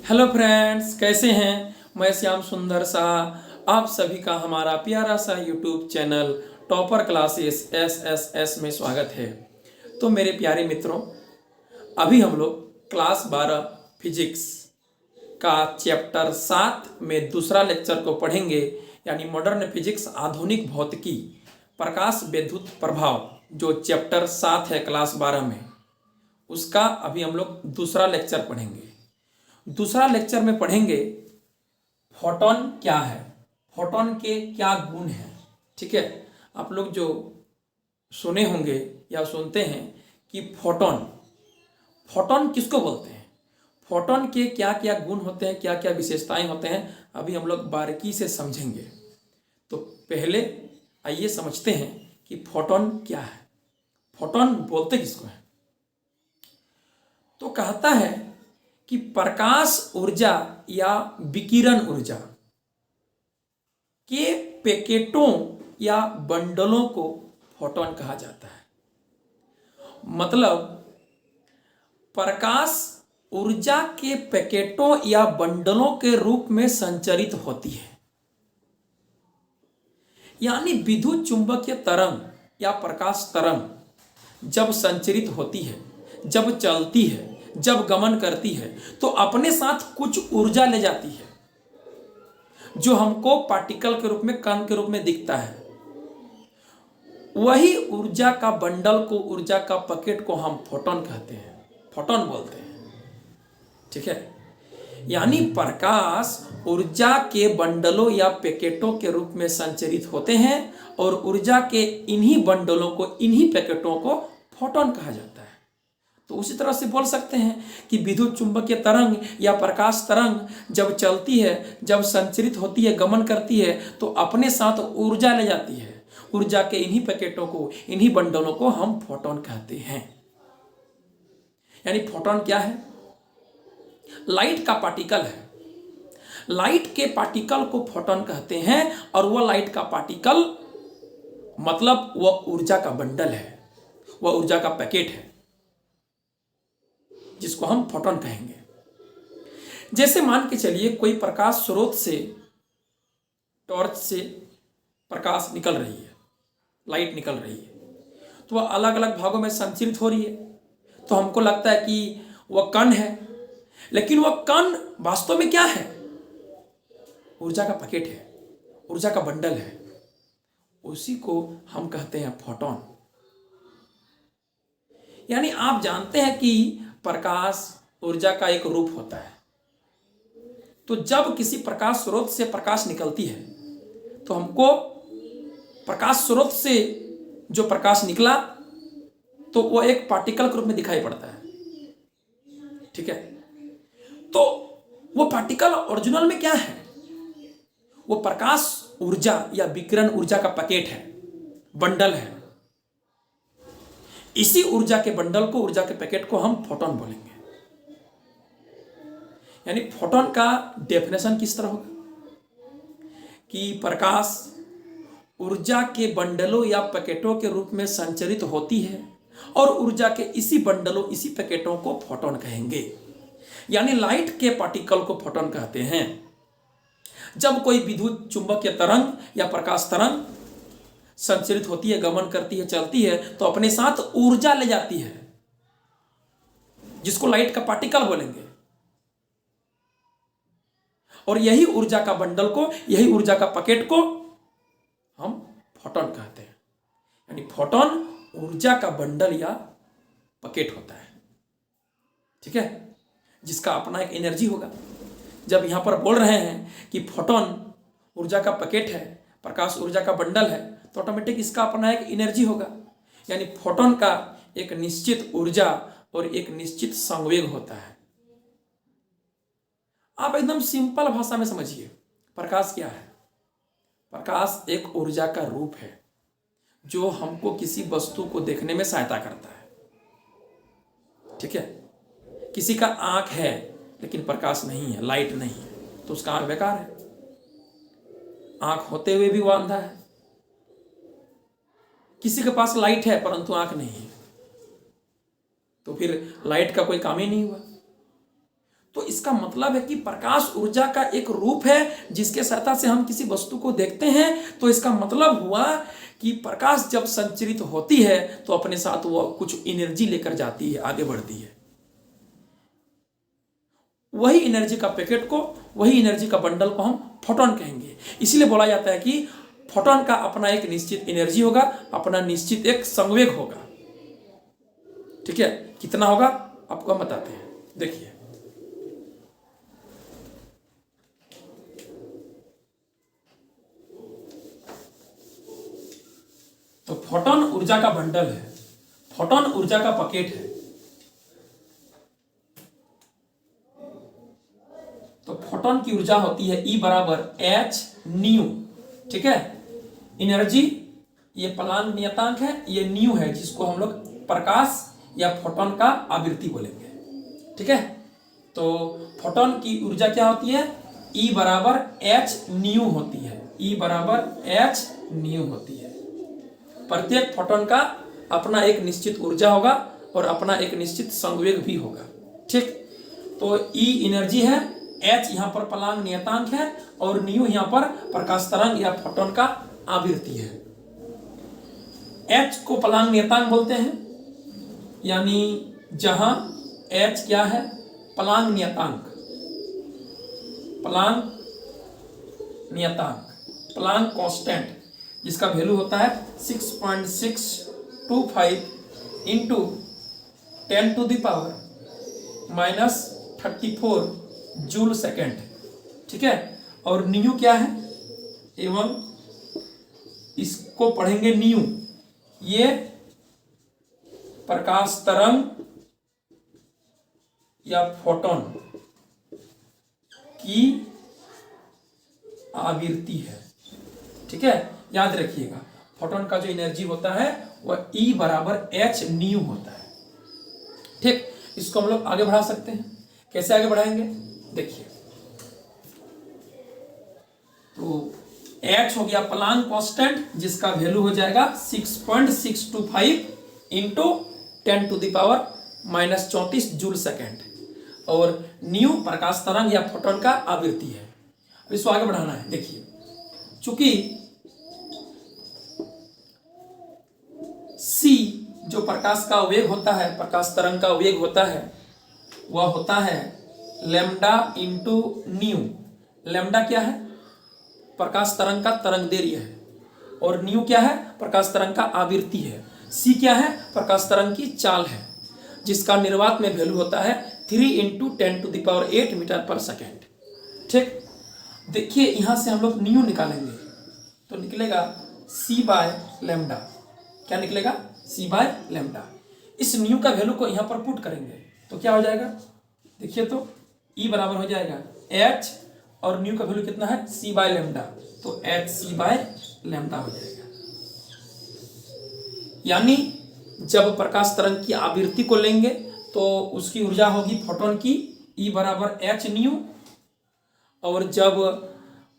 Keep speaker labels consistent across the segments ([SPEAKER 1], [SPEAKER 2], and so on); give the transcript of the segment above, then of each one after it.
[SPEAKER 1] Hello friends, कैसे हैं। मैं श्याम सुंदर शाह आप सभी का हमारा प्यारा सा YouTube channel topper classes S में स्वागत है। तो मेरे प्यारे मित्रों, अभी हम लोग क्लास 12 फिजिक्स का चैप्टर 7 में दूसरा लेक्चर को पढ़ेंगे, यानी मॉडर्न फिजिक्स आधुनिक भौतिकी प्रकाश विद्युत प्रभाव, जो चैप्टर 7 है क्लास 12 में, उसका अभी हम लोग दूसरा लेक्चर पढ़ेंगे। दूसरा लेक्चर में पढ़ेंगे फोटॉन क्या है, फोटॉन के क्या गुण हैं। ठीक है, आप लोग जो सुने होंगे या सुनते हैं कि फोटॉन फोटॉन किसको बोलते हैं, फोटॉन के क्या क्या गुण होते हैं, क्या क्या विशेषताएं होते हैं, अभी हम लोग बारीकी से समझेंगे। तो पहले आइए समझते हैं कि फोटॉन क्या है, फोटॉन बोलते किसको है। तो कहता है कि प्रकाश ऊर्जा या विकिरण ऊर्जा के पैकेटों या बंडलों को फोटॉन कहा जाता है। मतलब प्रकाश ऊर्जा के पैकेटों या बंडलों के रूप में संचरित होती है, यानी विद्युत चुंबकीय तरंग या प्रकाश तरंग जब संचरित होती है, जब चलती है, जब गमन करती है, तो अपने साथ कुछ ऊर्जा ले जाती है, जो हमको पार्टिकल के रूप में, कण के रूप में दिखता है। वही ऊर्जा का बंडल को, ऊर्जा का पैकेट को हम फोटॉन कहते हैं, फोटॉन बोलते हैं। ठीक है, यानी प्रकाश ऊर्जा के बंडलों या पैकेटों के रूप में संचरित होते हैं, और ऊर्जा के इन्हीं बंडलों को, इन्हीं पैकेटों को फोटॉन कहा जाता है। तो उसी तरह से बोल सकते हैं कि विद्युत चुंबकीय तरंग या प्रकाश तरंग जब चलती है, जब संचरित होती है, गमन करती है, तो अपने साथ ऊर्जा ले जाती है। ऊर्जा के इन्हीं पैकेटों को, इन्हीं बंडलों को हम फोटॉन कहते हैं। यानी फोटॉन क्या है? लाइट का पार्टिकल है। लाइट के पार्टिकल को फोटॉन कहते हैं, और वह लाइट का पार्टिकल मतलब वह ऊर्जा का बंडल है, वह ऊर्जा का पैकेट है, जिसको हम फोटॉन कहेंगे। जैसे मान के चलिए कोई प्रकाश स्रोत से, टॉर्च से प्रकाश निकल रही है, लाइट निकल रही है, तो वह अलग अलग भागों में संचरित हो रही है। तो हमको लगता है कि वह कण है, लेकिन वह कण वास्तव में क्या है? ऊर्जा का पैकेट है, ऊर्जा का बंडल है। उसी को हम कहते हैं फोटॉन। यानी आप जानते हैं कि प्रकाश ऊर्जा का एक रूप होता है। तो जब किसी प्रकाश स्रोत से प्रकाश निकलती है, तो हमको प्रकाश स्रोत से जो प्रकाश निकला, तो वो एक पार्टिकल के रूप में दिखाई पड़ता है। ठीक है, तो वो पार्टिकल ओरिजिनल में क्या है? वो प्रकाश ऊर्जा या विकिरण ऊर्जा का पैकेट है, बंडल है। इसी ऊर्जा के बंडल को, ऊर्जा के पैकेट को हम फोटॉन बोलेंगे। यानी फोटॉन का डेफिनेशन किस तरह होगा कि प्रकाश ऊर्जा के बंडलों या पैकेटों के रूप में संचरित होती है, और ऊर्जा के इसी बंडलों, इसी पैकेटों को फोटॉन कहेंगे। यानी लाइट के पार्टिकल को फोटॉन कहते हैं। जब कोई विद्युत चुंबकीय तरंग या प्रकाश तरंग संचरित होती है, गमन करती है, चलती है, तो अपने साथ ऊर्जा ले जाती है, जिसको लाइट का पार्टिकल बोलेंगे। और यही ऊर्जा का बंडल को, यही ऊर्जा का पैकेट को हम फोटॉन कहते हैं। यानी फोटॉन ऊर्जा का बंडल या पैकेट होता है। ठीक है, जिसका अपना एक एनर्जी होगा। जब यहां पर बोल रहे हैं कि फोटॉन ऊर्जा का पैकेट है, प्रकाश ऊर्जा का बंडल है, तो ऑटोमेटिक इसका अपना एक एनर्जी होगा। यानी फोटॉन का एक निश्चित ऊर्जा और एक निश्चित संवेग होता है। आप एकदम सिंपल भाषा में समझिए, प्रकाश क्या है? प्रकाश एक ऊर्जा का रूप है, जो हमको किसी वस्तु को देखने में सहायता करता है। ठीक है, किसी का आंख है लेकिन प्रकाश नहीं है, लाइट नहीं है, तो उसका आंख बेकार है। आंख होते हुए भी वो अंधा है। किसी के पास लाइट है परंतु आंख नहीं है, तो फिर लाइट का कोई काम ही नहीं हुआ। तो इसका मतलब है कि प्रकाश ऊर्जा का एक रूप है जिसके सहायता से हम किसी वस्तु को देखते हैं। तो इसका मतलब हुआ कि प्रकाश जब संचरित होती है तो अपने साथ वो कुछ एनर्जी लेकर जाती है, आगे बढ़ती है। वही एनर्जी का पैकेट को, वही एनर्जी का बंडल को हम फोटोन कहेंगे। इसलिए बोला जाता है कि फोटोन का अपना एक निश्चित एनर्जी होगा, अपना निश्चित एक संवेग होगा। ठीक है, कितना होगा आपको हम बताते हैं। देखिए, तो फोटोन ऊर्जा का बंडल है, फोटोन ऊर्जा का पैकेट है। तो फोटोन की ऊर्जा होती है E बराबर h न्यू। ठीक है, एनर्जी ये प्लांक नियतांक है, ये न्यू है जिसको हम लोग प्रकाश या फोटोन का आवृत्ति बोलेंगे। ठीक है, तो फोटोन की ऊर्जा क्या होती है? E बराबर h न्यू होती है, E बराबर h न्यू होती है। प्रत्येक फोटोन का अपना एक निश्चित ऊर्जा होगा और अपना एक निश्चित संवेग भी होगा। ठीक, तो E एनर्जी है, h यहाँ पर प्लांक नियतांक है और न्यू यहाँ पर प्रकाश तरंग या फोटोन का आवृत्ति है। h को प्लांक नियतांक बोलते हैं, यानी जहां h क्या है? प्लांक नियतांक, प्लांक नियतांक, प्लांक कांस्टेंट, जिसका वैल्यू होता है 6.625 इंटू 10⁻⁻34 जूल सेकेंड। ठीक है, और न्यू क्या है? एवं इसको पढ़ेंगे न्यू, ये प्रकाश तरंग या फोटोन की आवृत्ति है। ठीक है, याद रखिएगा, फोटोन का जो एनर्जी होता है वह E बराबर h न्यू होता है। ठीक, इसको हम लोग आगे बढ़ा सकते हैं। कैसे आगे बढ़ाएंगे? देखिए, तो h हो गया प्लांक कांस्टेंट, जिसका वैल्यू हो जाएगा 6.625 इंटू 10⁻⁻34 जूल सेकेंड, और न्यू प्रकाश तरंग या फोटोन का आवृत्ति है। अब इसको आगे बढ़ाना है। देखिए, चूंकि c जो प्रकाश का वेग होता है, प्रकाश तरंग का वेग होता है, वह होता है लैम्डा इंटू न्यू। लैम्डा क्या है? प्रकाश तरंग का तरंग दैर्घ्य है, और न्यू क्या है? प्रकाश तरंग का आवृत्ति है। c क्या है? प्रकाश तरंग की चाल है, जिसका निर्वात में वैल्यू होता है 3 इंटू 10⁸ मीटर पर सेकेंड। ठीक, देखिए यहां से हम लोग न्यू निकालेंगे तो निकलेगा c बाय लैम्डा। क्या निकलेगा? c by lambda. इस न्यू का वैल्यू को यहां पर पुट करेंगे तो क्या हो जाएगा? देखिए, तो E बराबर हो जाएगा h, और न्यू का वैल्यू कितना है? c बाय लैम्डा, तो h c बाय लैम्डा हो जाएगा। यानी जब प्रकाश तरंग की आवृत्ति को लेंगे तो उसकी ऊर्जा होगी फोटोन की E बराबर h न्यू, और जब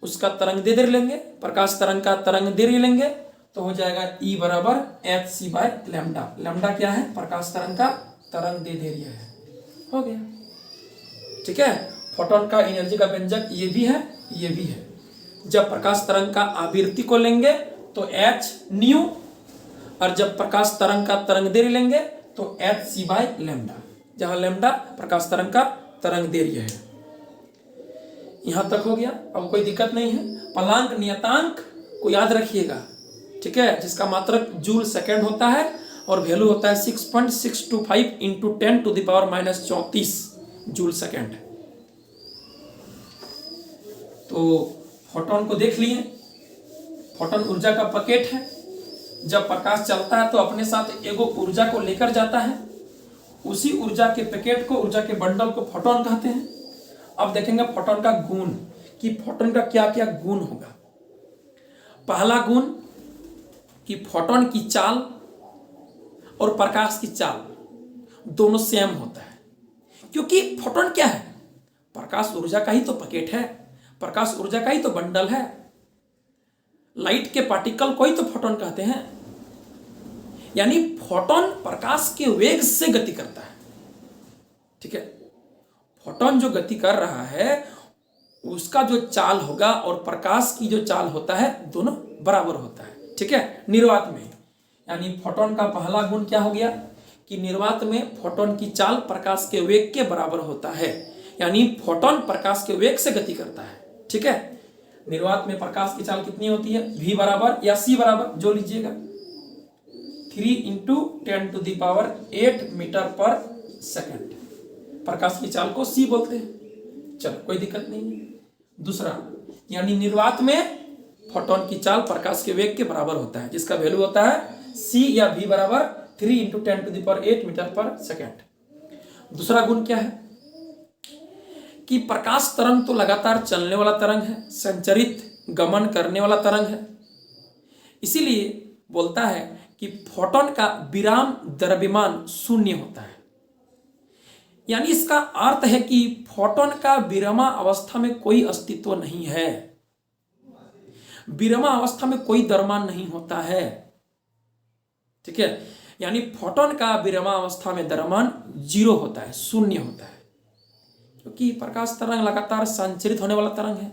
[SPEAKER 1] उसका तरंग दैर्घ्य लेंगे, प्रकाश तरंग का तरंग दैर्घ्य लेंगे, तो हो जाएगा E बराबर h c by lambda. Lambda क्या है? प्रकाश तरंग का तरंग दैर्घ्य है। हो गया। ठीक है, फोटोन का एनर्जी का व्यंजक ये भी है, ये भी है। जब प्रकाश तरंग का आवृत्ति को लेंगे तो h न्यू, और जब प्रकाश तरंग का तरंग दैर्घ्य लेंगे तो h c बाय लैम्डा, जहां लैम्डा प्रकाश तरंग का तरंग दैर्घ्य है। यहां तक हो गया, अब कोई दिक्कत नहीं है। प्लांक नियतांक को याद रखिएगा, ठीक है, जिसका मात्रक जूल सेकेंड होता है और वैल्यू होता है 6.625 इंटू 10⁻⁻34 जूल सेकेंड। तो फोटोन को देख लिए, फोटोन ऊर्जा का पैकेट है। जब प्रकाश चलता है तो अपने साथ एगो ऊर्जा को लेकर जाता है, उसी ऊर्जा के पैकेट को, ऊर्जा के बंडल को फोटोन कहते हैं। अब देखेंगे फोटोन का गुण, कि फोटोन का क्या क्या गुण होगा। पहला गुण कि फोटोन की चाल और प्रकाश की चाल दोनों सेम होता है, क्योंकि फोटोन क्या है? प्रकाश ऊर्जा का ही तो पैकेट है, प्रकाश ऊर्जा का ही तो बंडल है। लाइट के पार्टिकल को ही तो फोटोन कहते हैं। यानी फोटोन प्रकाश के वेग से गति करता है। ठीक है, फोटोन जो गति कर रहा है उसका जो चाल होगा और प्रकाश की जो चाल होता है दोनों बराबर होता है। ठीक है, निर्वात में, यानी फोटोन का पहला गुण क्या हो गया कि निर्वात में फोटोन की चाल प्रकाश के वेग के बराबर होता है, यानी फोटोन प्रकाश के वेग से गति करता है। ठीक है, निर्वात में प्रकाश की चाल कितनी होती है, v बराबर या c बराबर जो लीजिएगा 3 × 10⁸ मीटर पर सेकंड। प्रकाश की चाल को c बोलते हैं। चलो कोई दिक्कत नहीं है। दूसरा, यानी निर्वात में फोटोन की चाल प्रकाश के वेग के बराबर होता है, जिसका वैल्यू होता है c या v बराबर 3 × 10⁸ मीटर पर सेकंड। दूसरा गुण क्या है कि प्रकाश तरंग तो लगातार चलने वाला तरंग है, संचरित गमन करने वाला तरंग है। इसीलिए बोलता है कि फोटोन का विराम द्रव्यमान शून्य होता है, यानी इसका अर्थ है कि फोटोन का विरमा अवस्था में कोई अस्तित्व नहीं है। विरमा अवस्था में कोई द्रव्यमान नहीं होता है। ठीक है, यानी फोटोन का विरमा अवस्था में द्रव्यमान 0 होता है, शून्य होता है, क्योंकि प्रकाश तरंग लगातार संचरित होने वाला तरंग है।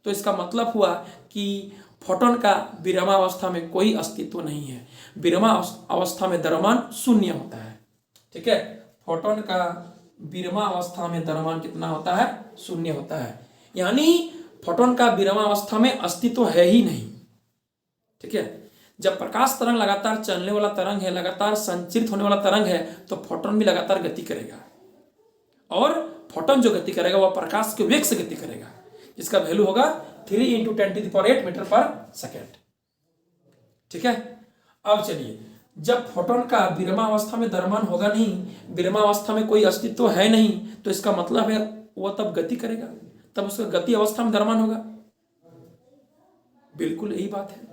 [SPEAKER 1] तो इसका मतलब हुआ कि फोटोन का विरमा अवस्था में कोई अस्तित्व नहीं है, विरमा अवस्था में द्रव्यमान शून्य होता है। ठीक है, फोटोन का विरमा अवस्था में द्रव्यमान कितना होता है, शून्य होता है, यानी फोटोन का विरमा अवस्था में अस्तित्व है ही नहीं। ठीक है, जब प्रकाश तरंग लगातार चलने वाला तरंग है, लगातार संचरित होने वाला तरंग है, तो फोटोन भी लगातार गति करेगा, और फोटोन जो गति करेगा वह प्रकाश के वेग से गति करेगा, जिसका वैल्यू होगा 3 × 10⁸ मीटर पर सेकंड। ठीक है, अब चलिए, जब फोटोन का विरमा अवस्था में द्रव्यमान होगा नहीं, विरमा अवस्था में कोई अस्तित्व है नहीं, तो इसका मतलब है वह तब गति करेगा, तब उसका गति अवस्था में द्रव्यमान होगा। बिल्कुल यही बात है।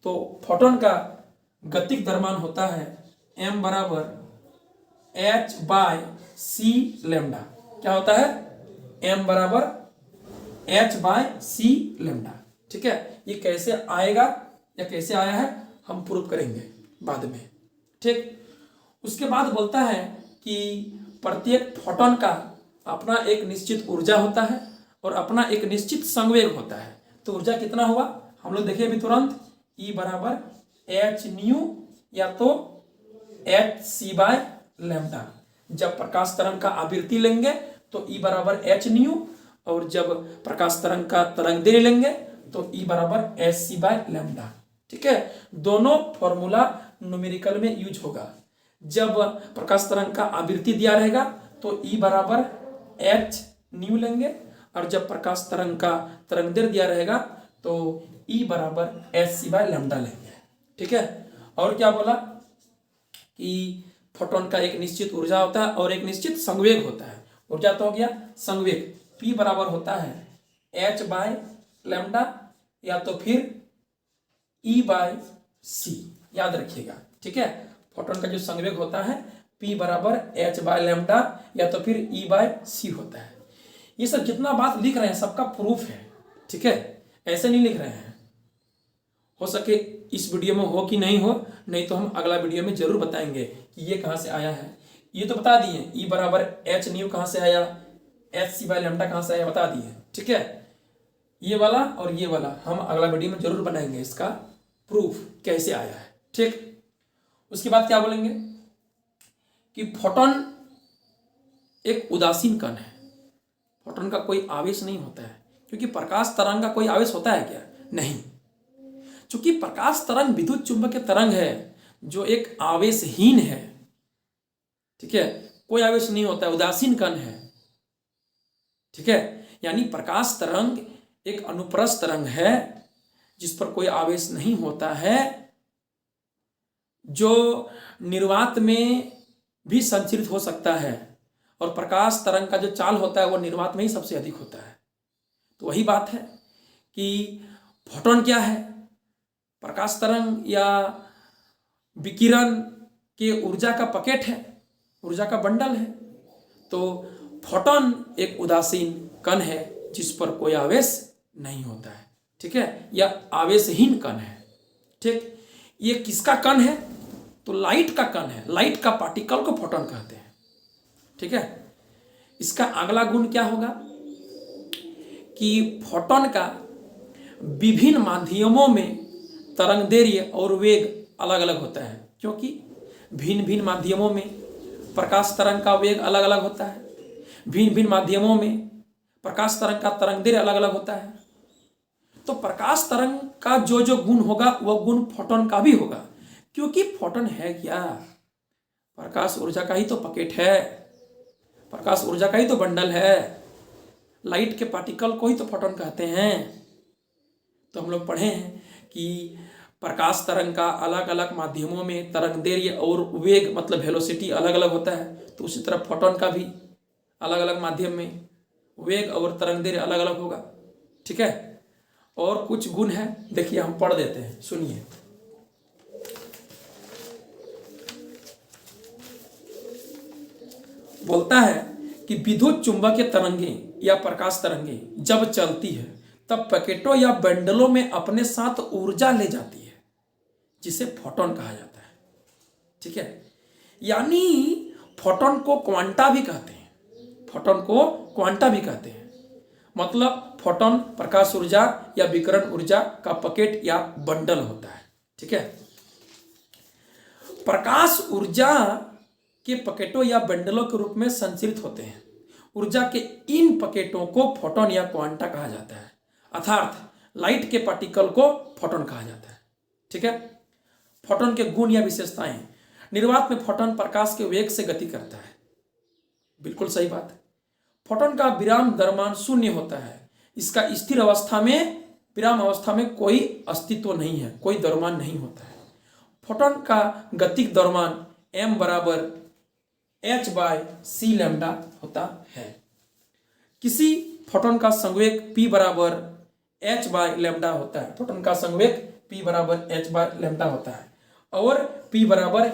[SPEAKER 1] तो फोटोन का गतिक द्रव्यमान होता है m बराबर h/c लैम्डा। क्या होता है, m बराबर h/c लैम्डा। ठीक है, ये कैसे आएगा या कैसे आया है हम प्रूव करेंगे बाद में। ठीक, उसके बाद बोलता है कि प्रत्येक फोटोन का अपना एक निश्चित ऊर्जा होता है और अपना एक निश्चित संवेग होता है। तो ऊर्जा कितना हुआ हम लोग देखें अभी तुरंत, E बराबर hν या तो hc/λ। जब प्रकाश तरंग का आवृत्ति लेंगे तो E बराबर hν, और जब प्रकाश तरंग का तरंग दैर्घ्य लेंगे तो E बराबर hc/λ। ठीक है, दोनों फॉर्मूला न्यूमेरिकल में यूज होगा। जब प्रकाश तरंग का आवृत्ति दिया रहेगा तो E बराबर hν लेंगे, और जब प्रकाश तरंग का तरंग दैर्घ्य दिया रहेगा तो E बराबर hc/λ लेंगे। ठीक है, और क्या बोला कि फोटोन का एक निश्चित ऊर्जा होता है और एक निश्चित संवेग होता है। ऊर्जा तो हो गया, संवेग P बराबर होता है h/λ या तो फिर E/c, याद रखिएगा। ठीक है, फोटोन का जो संवेग होता है P बराबर h/λ या तो फिर E/c होता है। ये सब जितना बात लिख रहे हैं सबका प्रूफ है। ठीक है, ऐसे नहीं लिख रहे हैं। हो सके इस वीडियो में हो कि नहीं हो, नहीं तो हम अगला वीडियो में जरूर बताएंगे कि ये कहाँ से आया है। ये तो बता दिए, E बराबर hν कहाँ से आया, hc/λ कहाँ से आया बता दिए। ठीक है, ये वाला और ये वाला हम अगला वीडियो में जरूर बनाएंगे, इसका प्रूफ कैसे आया है। ठीक, उसके बाद क्या बोलेंगे कि फोटोन एक उदासीन कण है। फोटोन का कोई आवेश नहीं होता है, क्योंकि प्रकाश तरंग का कोई आवेश होता है क्या, नहीं। चूंकि प्रकाश तरंग विद्युत चुंबकीय तरंग है जो एक आवेशहीन है। ठीक है, कोई आवेश नहीं होता है, उदासीन कण है। ठीक है, यानी प्रकाश तरंग एक अनुप्रस्थ तरंग है जिस पर कोई आवेश नहीं होता है, जो निर्वात में भी संचरित हो सकता है, और प्रकाश तरंग का जो चाल होता है वो निर्वात में ही सबसे अधिक होता है। तो वही बात है कि फोटोन क्या है, प्रकाश तरंग या विकिरण के ऊर्जा का पैकेट है, ऊर्जा का बंडल है। तो फोटोन एक उदासीन कण है जिस पर कोई आवेश नहीं होता है। ठीक है, यह आवेशहीन कण है। ठीक, ये किसका कण है, तो लाइट का कण है, लाइट का पार्टिकल को फोटोन कहते हैं। ठीक है, इसका अगला गुण क्या होगा कि फोटॉन का विभिन्न माध्यमों में तरंगदैर्घ्य और वेग अलग अलग होता है, क्योंकि भिन्न भिन्न माध्यमों में प्रकाश तरंग का वेग अलग अलग होता है, भिन्न भिन्न माध्यमों में प्रकाश तरंग का तरंगदैर्घ्य अलग अलग होता है। तो प्रकाश तरंग का जो जो गुण होगा वह गुण फोटॉन का भी होगा, क्योंकि फोटॉन है क्या? प्रकाश ऊर्जा का ही तो पकेट है, प्रकाश ऊर्जा का ही तो बंडल है, लाइट के पार्टिकल को ही तो फोटॉन कहते हैं। तो हम लोग पढ़े हैं कि प्रकाश तरंग का अलग अलग माध्यमों में तरंगदैर्घ्य और वेग मतलब वेलोसिटी अलग अलग होता है, तो उसी तरह फोटॉन का भी अलग अलग माध्यम में वेग और तरंगदैर्घ्य अलग अलग होगा। ठीक है, और कुछ गुण है, देखिए हम पढ़ देते हैं, सुनिए। बोलता है कि विद्युत चुंबकीय तरंगें या प्रकाश तरंगें जब चलती है तब पैकेटों या बंडलों में अपने साथ ऊर्जा ले जाती है, जिसे फोटॉन कहा जाता है। ठीक है, यानी फोटॉन को क्वांटा भी कहते हैं, फोटॉन को क्वांटा भी कहते हैं। मतलब फोटॉन प्रकाश ऊर्जा या विकिरण ऊर्जा का पकेट या बंडल होता है। ठीक है, प्रकाश ऊर्जा के पकेटों या बंडलों के रूप में संचरित होते हैं। ऊर्जा के इन पकेटों को फोटॉन या क्वांटा कहा जाता है, अर्थात लाइट के पार्टिकल को फोटॉन कहा जाता है। ठीक है, फोटॉन के गुण या विशेषताएं। निर्वात में फोटॉन प्रकाश के वेग से गति करता है, बिल्कुल सही बात है। फोटॉन का विराम द्रव्यमान शून्य होता है, इसका स्थिर अवस्था में विराम अवस्था में कोई अस्तित्व नहीं है, कोई द्रव्यमान नहीं होता है। फोटॉन का गतिक द्रव्यमान m बराबर h/c लैम्डा होता है। किसी फोटॉन का संवेग p बराबर h/लैम्डा होता है, फोटॉन का संवेग p बराबर h/लैम्डा होता है, और p बराबर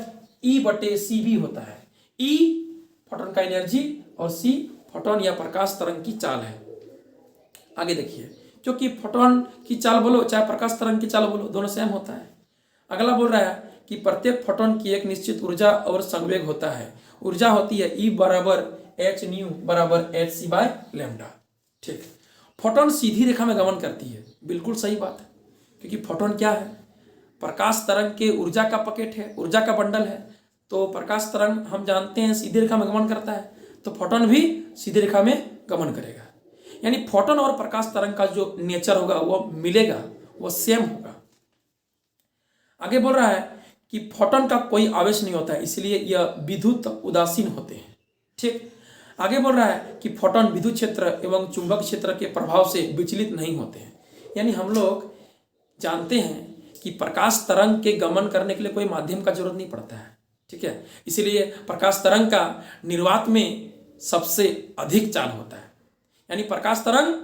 [SPEAKER 1] E/c भी होता है। E फोटॉन का एनर्जी और c फोटॉन या प्रकाश तरंग की चाल है। आगे देखिए, क्योंकि फोटॉन की चाल बोलो चाहे प्रकाश तरंग की चाल बोलो, दोनों सेम होता है। अगला बोल रहा है कि प्रत्येक फोटॉन की एक निश्चित ऊर्जा और संवेग होता है। ऊर्जा होती है E बराबर h न्यू बराबर hc/लैम्डा। ठीक, फोटॉन सीधी रेखा में गमन करती है, बिल्कुल सही बात है, क्योंकि फोटॉन क्या है? प्रकाश तरंग के ऊर्जा का पकेट है, ऊर्जा का बंडल है। तो प्रकाश तरंग हम जानते हैं सीधी रेखा में गमन करता है, तो फोटॉन भी सीधी रेखा में गमन करेगा। यानी फोटॉन और प्रकाश तरंग का जो नेचर होगा वो मिलेगा, वो सेम होगा। आगे बोल रहा है कि फोटॉन का कोई आवेश नहीं होता है, इसलिए यह विद्युत उदासीन होते हैं। ठीक, आगे बोल रहा है कि फोटॉन विद्युत क्षेत्र एवं चुंबक क्षेत्र के प्रभाव से विचलित नहीं होते हैं। यानी हम लोग जानते हैं कि प्रकाश तरंग के गमन करने के लिए कोई माध्यम का जरूरत नहीं पड़ता है। ठीक है, इसीलिए प्रकाश तरंग का निर्वात में सबसे अधिक चाल होता है। यानी प्रकाश तरंग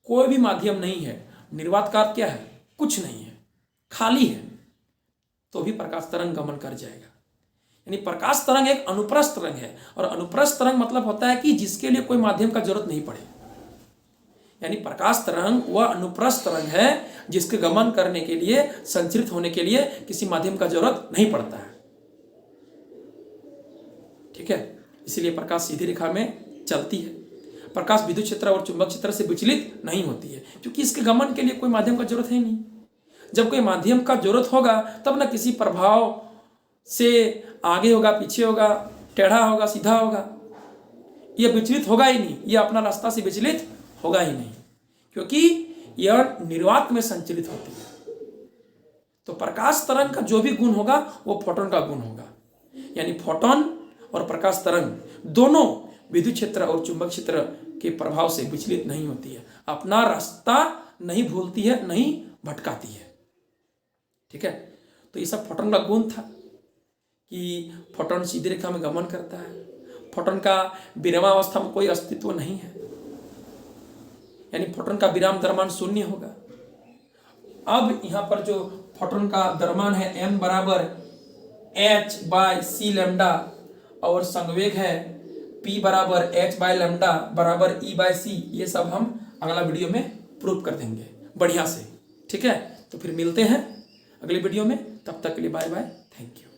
[SPEAKER 1] कोई भी माध्यम नहीं है, निर्वात का क्या है? कुछ नहीं है, खाली है, तो भी प्रकाश तरंग गमन कर जाएगा। यानी प्रकाश तरंग एक अनुप्रस्थ तरंग है, और अनुप्रस्थ तरंग मतलब होता है कि जिसके लिए कोई माध्यम का जरूरत नहीं पड़े। यानी प्रकाश तरंग वह अनुप्रस्थ तरंग है जिसके गमन करने के लिए, संचरित होने के लिए किसी माध्यम का जरूरत नहीं पड़ता है। ठीक है, इसीलिए प्रकाश सीधी रेखा में चलती है। प्रकाश विद्युत क्षेत्र और चुंबक क्षेत्र से विचलित नहीं होती है, क्योंकि इसके गमन के लिए कोई माध्यम का जरूरत है नहीं। जब कोई माध्यम का जरूरत होगा तब ना किसी प्रभाव से आगे होगा, पीछे होगा, टेढ़ा होगा, सीधा होगा, यह विचलित होगा ही नहीं, यह अपना रास्ता से विचलित होगा ही नहीं, क्योंकि यह निर्वात में संचलित होती है। तो प्रकाश तरंग का जो भी गुण होगा वो फोटॉन का गुण होगा। यानी फोटॉन और प्रकाश तरंग दोनों विद्युत क्षेत्र और चुंबक क्षेत्र के प्रभाव से विचलित नहीं होती है, अपना रास्ता नहीं भूलती है, नहीं भटकाती है। ठीक है, तो ये सब फोटॉन का गुण था कि फोटॉन सीधी रेखा में गमन करता है, फोटॉन का विरामावस्था में कोई अस्तित्व नहीं है, यानी फोटॉन का विराम द्रव्यमान शून्य होगा। अब यहाँ पर जो फोटॉन का द्रव्यमान है m बराबर h/c लैम्डा और संवेग है p बराबर h/लैम्डा बराबर E/c, ये सब हम अगला वीडियो में प्रूव कर देंगे बढ़िया से। ठीक है, तो फिर मिलते हैं अगले वीडियो में, तब तक के लिए बाय बाय, थैंक यू।